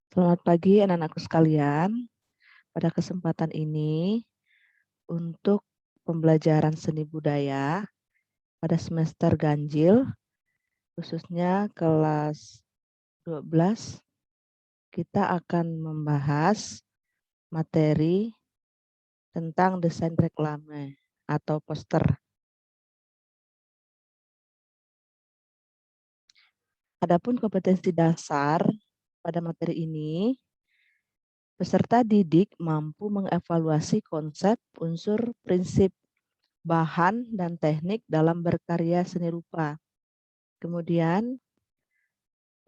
Selamat pagi anak-anakku sekalian. Pada kesempatan ini untuk pembelajaran seni budaya pada semester ganjil khususnya kelas 12 kita akan membahas materi tentang desain reklame atau poster. Adapun kompetensi dasar pada materi ini, peserta didik mampu mengevaluasi konsep, unsur, prinsip, bahan, dan teknik dalam berkarya seni rupa. Kemudian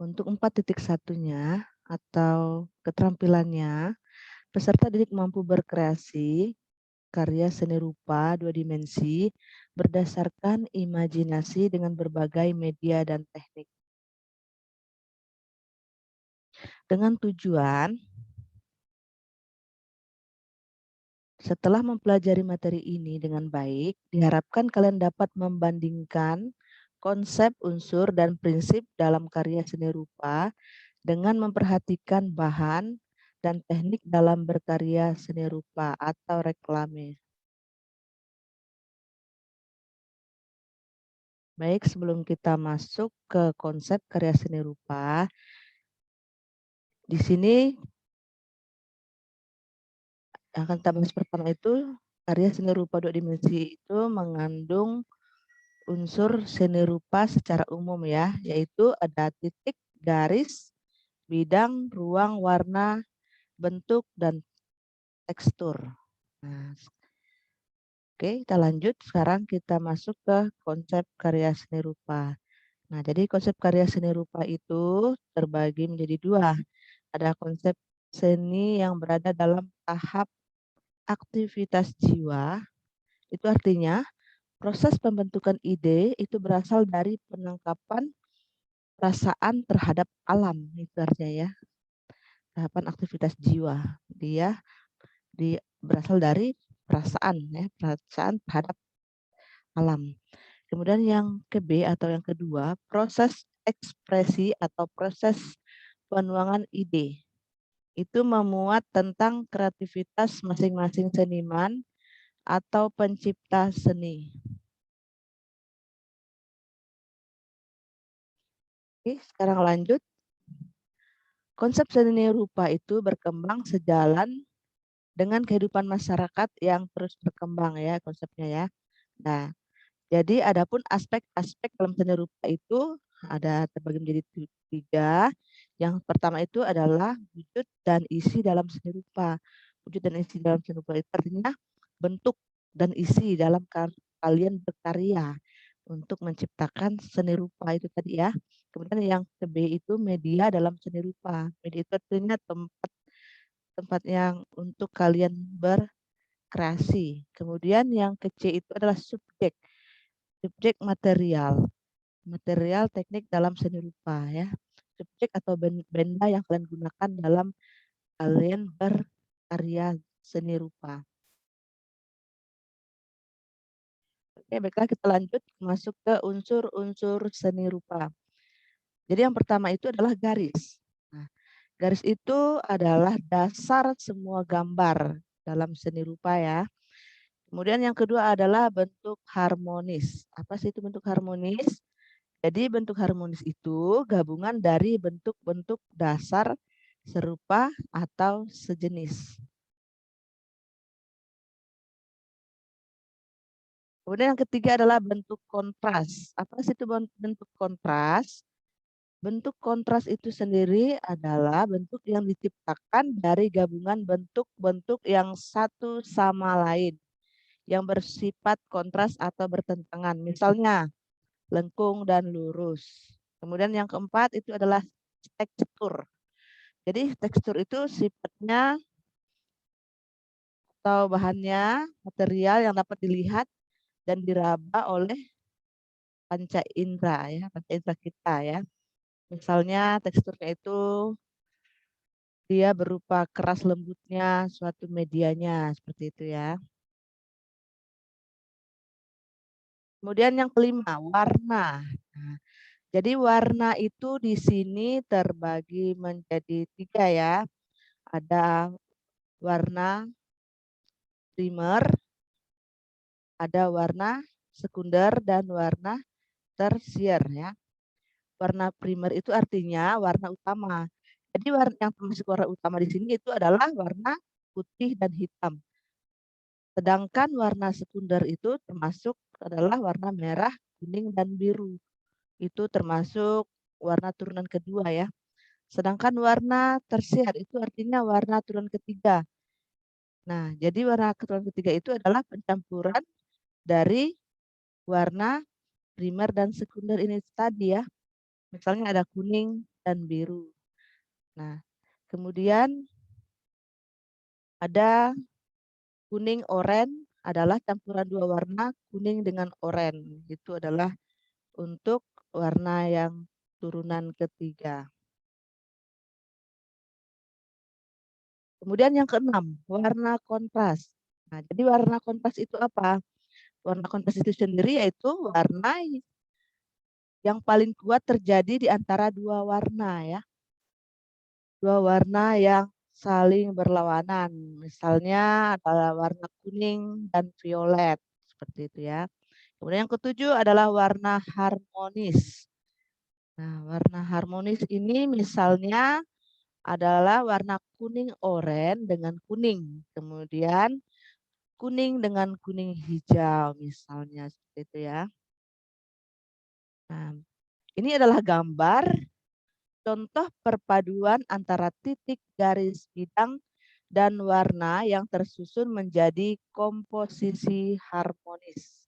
untuk 4.1-nya atau keterampilannya, peserta didik mampu berkreasi karya seni rupa 2 dimensi berdasarkan imajinasi dengan berbagai media dan teknik. Dengan tujuan, setelah mempelajari materi ini dengan baik, diharapkan kalian dapat membandingkan konsep, unsur, dan prinsip dalam karya seni rupa dengan memperhatikan bahan dan teknik dalam berkarya seni rupa atau reklame. Baik, sebelum kita masuk ke konsep karya seni rupa, di sini yang akan kita bahas pertama itu karya seni rupa 2 dimensi itu mengandung unsur seni rupa secara umum ya, yaitu ada titik, garis, bidang, ruang, warna, bentuk, dan tekstur. Nah, oke, kita lanjut. Sekarang kita masuk ke konsep karya seni rupa. Nah, jadi konsep karya seni rupa itu terbagi menjadi dua. Ada konsep seni yang berada dalam tahap aktivitas jiwa. Itu artinya proses pembentukan ide itu berasal dari penangkapan perasaan terhadap alam. Itu artinya ya, tahapan aktivitas jiwa. Dia berasal dari perasaan ya, perasaan terhadap alam. Kemudian yang B atau yang kedua, proses ekspresi atau proses penuangan ide. Itu memuat tentang kreativitas masing-masing seniman atau pencipta seni. Oke, sekarang lanjut. Konsep seni rupa itu berkembang sejalan dengan kehidupan masyarakat yang terus berkembang ya konsepnya ya. Nah, jadi adapun aspek-aspek dalam seni rupa itu ada terbagi menjadi tiga. Yang pertama itu adalah wujud dan isi dalam seni rupa. Wujud dan isi dalam seni rupa itu artinya bentuk dan isi dalam kalian berkarya untuk menciptakan seni rupa itu tadi ya. Kemudian yang B itu media dalam seni rupa. Media itu artinya tempat yang untuk kalian berkreasi. Kemudian yang C itu adalah subjek. Subjek material, material teknik dalam seni rupa ya. Subjek atau benda yang kalian gunakan dalam kalian berkarya seni rupa. Oke, baiklah kita lanjut masuk ke unsur-unsur seni rupa. Jadi yang pertama itu adalah garis. Nah, garis itu adalah dasar semua gambar dalam seni rupa ya. Kemudian yang kedua adalah bentuk harmonis. Apa sih itu bentuk harmonis? Jadi bentuk harmonis itu gabungan dari bentuk-bentuk dasar serupa atau sejenis. Kemudian yang ketiga adalah bentuk kontras. Apa sih itu bentuk kontras? Bentuk kontras itu sendiri adalah bentuk yang diciptakan dari gabungan bentuk-bentuk yang satu sama lain, yang bersifat kontras atau bertentangan. Misalnya, lengkung dan lurus. Kemudian yang keempat itu adalah tekstur. Jadi tekstur itu sifatnya atau bahannya material yang dapat dilihat dan diraba oleh panca indera ya, panca indera kita ya. Misalnya teksturnya itu dia berupa keras lembutnya suatu medianya seperti itu ya. Kemudian yang kelima, warna. Nah, Jadi warna itu di sini terbagi menjadi 3 ya. Ada warna primer, ada warna sekunder, dan warna tersier ya. Warna primer itu artinya warna utama. Jadi warna yang termasuk warna utama di sini itu adalah warna putih dan hitam. Sedangkan warna sekunder itu termasuk adalah warna merah, kuning, dan biru. Itu termasuk warna turunan kedua ya. Sedangkan warna tersier itu artinya warna turunan ketiga. Nah, jadi warna turunan ketiga itu adalah pencampuran dari warna primer dan sekunder ini tadi ya. Misalnya ada kuning dan biru. Nah, kemudian ada kuning oranye adalah campuran dua warna kuning dengan oranye. Itu adalah untuk warna yang turunan ketiga. Kemudian yang keenam, warna kontras. Nah, jadi warna kontras itu apa? Warna kontras itu sendiri yaitu warna yang paling kuat terjadi di antara dua warna ya. Dua warna yang saling berlawanan. Misalnya adalah warna kuning dan violet. Seperti itu ya. Kemudian yang ketujuh adalah warna harmonis. Nah, warna harmonis ini misalnya adalah warna kuning oranye dengan kuning. Kemudian kuning dengan kuning hijau misalnya seperti itu ya. Nah, ini adalah gambar contoh perpaduan antara titik, garis, bidang, dan warna yang tersusun menjadi komposisi harmonis.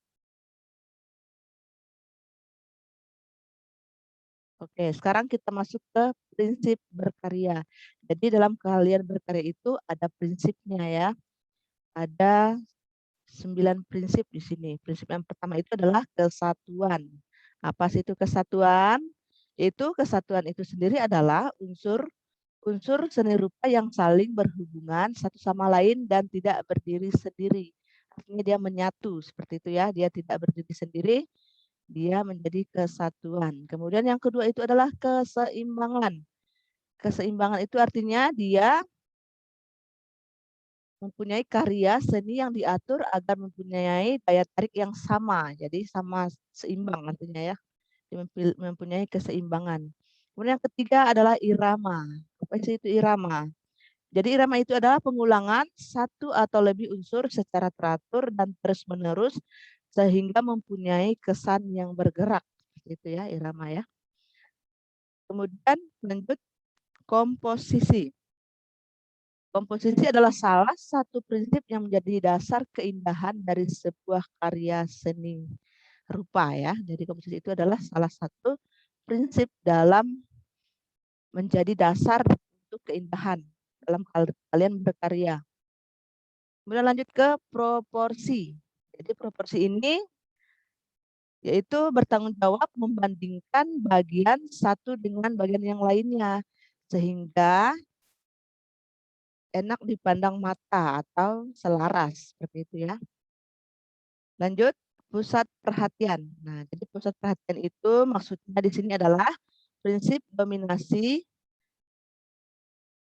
Oke, sekarang kita masuk ke prinsip berkarya. Jadi dalam keahlian berkarya itu ada prinsipnya ya. Ada 9 prinsip di sini. Prinsip yang pertama itu adalah kesatuan. Apa sih itu kesatuan? Yaitu kesatuan itu sendiri adalah unsur seni rupa yang saling berhubungan satu sama lain dan tidak berdiri sendiri. Artinya dia menyatu seperti itu ya. Dia tidak berdiri sendiri, dia menjadi kesatuan. Kemudian yang kedua itu adalah keseimbangan. Keseimbangan itu artinya dia mempunyai karya seni yang diatur agar mempunyai daya tarik yang sama. Jadi sama seimbang artinya ya. Mempunyai keseimbangan. Kemudian yang ketiga adalah irama. Apa sih itu irama? Jadi irama itu adalah pengulangan satu atau lebih unsur secara teratur dan terus-menerus sehingga mempunyai kesan yang bergerak. Itu ya irama ya. Kemudian lanjut komposisi. Komposisi adalah salah satu prinsip yang menjadi dasar keindahan dari sebuah karya seni rupa ya. Jadi komposisi itu adalah salah satu prinsip dalam menjadi dasar untuk keindahan dalam kalian berkarya. Kemudian lanjut ke proporsi. Jadi proporsi ini yaitu bertanggung jawab membandingkan bagian satu dengan bagian yang lainnya sehingga enak dipandang mata atau selaras seperti itu ya. Lanjut pusat perhatian. Nah, jadi pusat perhatian itu maksudnya di sini adalah prinsip dominasi,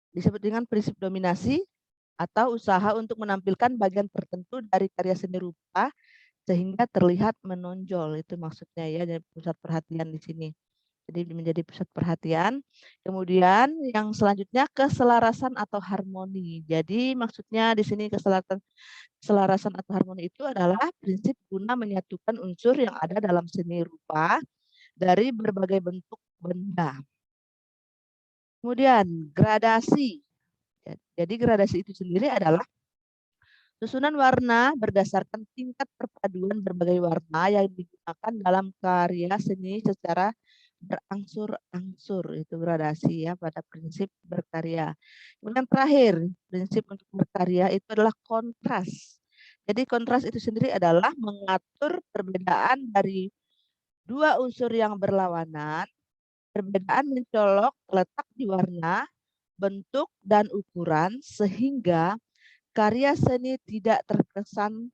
disebut dengan prinsip dominasi atau usaha untuk menampilkan bagian tertentu dari karya seni rupa sehingga terlihat menonjol. Itu maksudnya ya, dari pusat perhatian di sini. Jadi menjadi pusat perhatian. Kemudian yang selanjutnya keselarasan atau harmoni. Jadi maksudnya di sini keselarasan atau harmoni itu adalah prinsip guna menyatukan unsur yang ada dalam seni rupa dari berbagai bentuk benda. Kemudian gradasi. Jadi gradasi itu sendiri adalah susunan warna berdasarkan tingkat perpaduan berbagai warna yang digunakan dalam karya seni secara berangsur-angsur. Itu gradasi ya pada prinsip berkarya. Kemudian terakhir, prinsip untuk berkarya itu adalah kontras. Jadi kontras itu sendiri adalah mengatur perbedaan dari dua unsur yang berlawanan. Perbedaan mencolok letak di warna, bentuk, dan ukuran sehingga karya seni tidak terkesan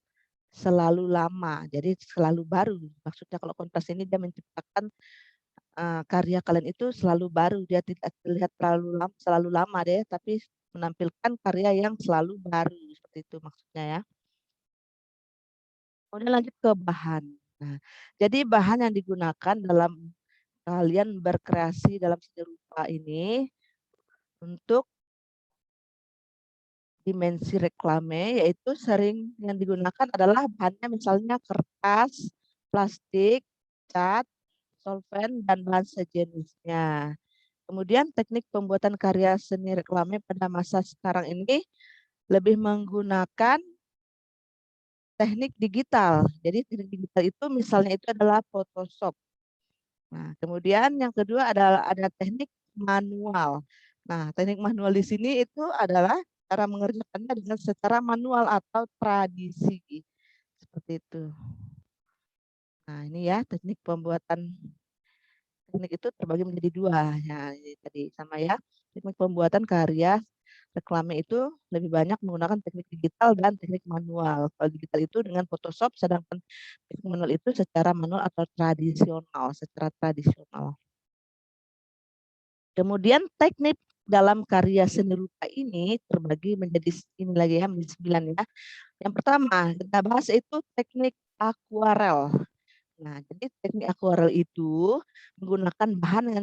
selalu lama, jadi selalu baru. Maksudnya kalau kontras ini dia menciptakan karya kalian itu selalu baru, dia tidak terlihat selalu lama deh, tapi menampilkan karya yang selalu baru, seperti itu maksudnya ya. Kemudian lanjut ke bahan. Nah, jadi bahan yang digunakan dalam kalian berkreasi dalam seni rupa ini untuk dimensi reklame, yaitu sering yang digunakan adalah bahannya misalnya kertas, plastik, cat, solvent, dan bahan sejenisnya. Kemudian teknik pembuatan karya seni reklame pada masa sekarang ini lebih menggunakan teknik digital. Jadi teknik digital itu misalnya itu adalah Photoshop. Nah, kemudian yang kedua adalah ada teknik manual. Nah, teknik manual di sini itu adalah cara mengerjakannya dengan secara manual atau tradisi. Seperti itu. Nah, ini ya teknik pembuatan. Teknik itu terbagi menjadi dua. Ya, ini tadi sama ya. Teknik pembuatan karya reklame itu lebih banyak menggunakan teknik digital dan teknik manual. Kalau digital itu dengan Photoshop, sedangkan teknik manual itu secara manual atau tradisional, secara tradisional. Kemudian teknik dalam karya seni rupa ini terbagi menjadi ini lagi ya, menjadi 9 ya. Yang pertama kita bahas itu teknik akuarel. Nah, jadi teknik akuarel itu menggunakan bahan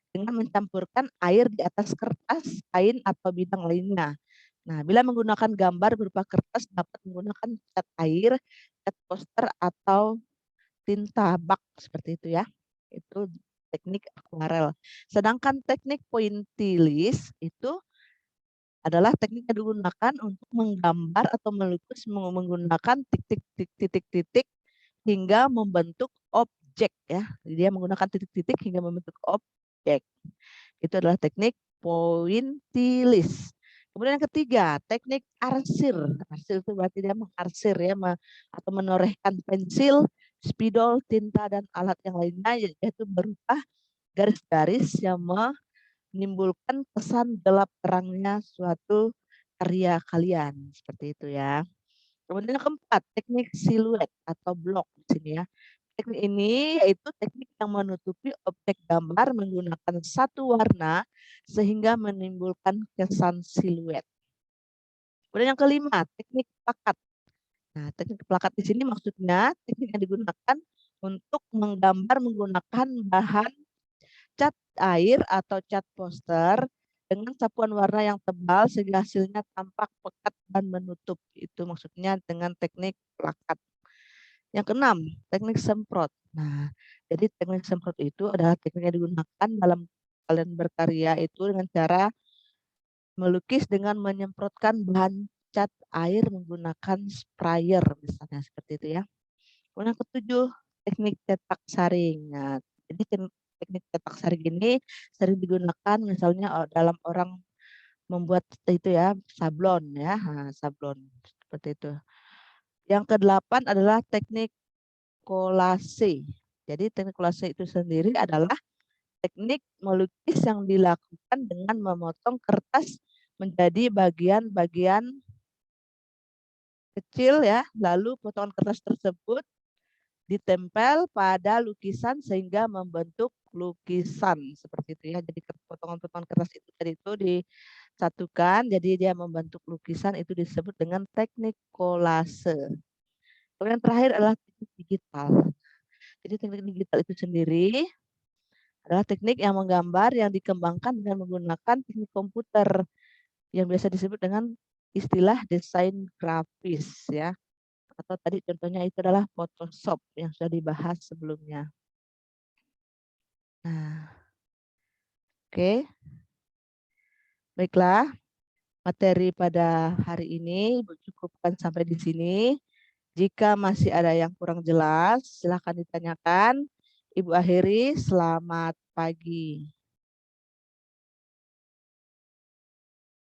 dengan mencampurkan air di atas kertas, kain atau bidang lainnya. Nah, bila menggunakan gambar berupa kertas dapat menggunakan cat air, cat poster atau tinta bak seperti itu ya. Itu teknik akuarel. Sedangkan teknik pointillis itu adalah teknik yang digunakan untuk menggambar atau melukis menggunakan titik-titik hingga membentuk objek ya. Jadi dia menggunakan titik-titik hingga membentuk objek. Itu adalah teknik pointillis. Kemudian yang ketiga, teknik arsir. Arsir itu berarti dia mengarsir ya, atau menorehkan pensil, spidol, tinta, dan alat yang lainnya, yaitu berupa garis-garis yang menimbulkan kesan gelap terangnya suatu karya kalian. Seperti itu ya. Kemudian yang keempat, teknik siluet atau blok di sini ya. Teknik ini yaitu teknik yang menutupi objek gambar menggunakan satu warna sehingga menimbulkan kesan siluet. Kemudian yang kelima, teknik plakat. Nah, teknik plakat di sini maksudnya teknik yang digunakan untuk menggambar menggunakan bahan cat air atau cat poster dengan sapuan warna yang tebal sehingga hasilnya tampak pekat dan menutup. Itu maksudnya dengan teknik plakat. Yang keenam, teknik semprot. Nah, jadi teknik semprot itu adalah teknik yang digunakan dalam kalian berkarya itu dengan cara melukis dengan menyemprotkan bahan cat air menggunakan sprayer misalnya seperti itu ya. Kemudian yang ketujuh, teknik cetak saring. Nah, jadi teknik cetak saring ini sering digunakan misalnya dalam orang membuat itu ya, sablon ya, sablon seperti itu. Yang kedelapan adalah teknik kolase. Jadi teknik kolase itu sendiri adalah teknik melukis yang dilakukan dengan memotong kertas menjadi bagian-bagian kecil ya, lalu potongan kertas tersebut ditempel pada lukisan sehingga membentuk lukisan seperti itu ya. Jadi potongan-potongan kertas itu tadi itu disatukan, jadi dia membentuk lukisan, itu disebut dengan teknik kolase. Kemudian terakhir adalah teknik digital. Jadi teknik digital itu sendiri adalah teknik yang menggambar yang dikembangkan dengan menggunakan teknik komputer yang biasa disebut dengan istilah desain grafis ya. Atau tadi contohnya itu adalah Photoshop yang sudah dibahas sebelumnya. Nah, oke. Baiklah, materi pada hari ini cukupkan sampai di sini. Jika masih ada yang kurang jelas, silakan ditanyakan. Ibu akhiri, selamat pagi.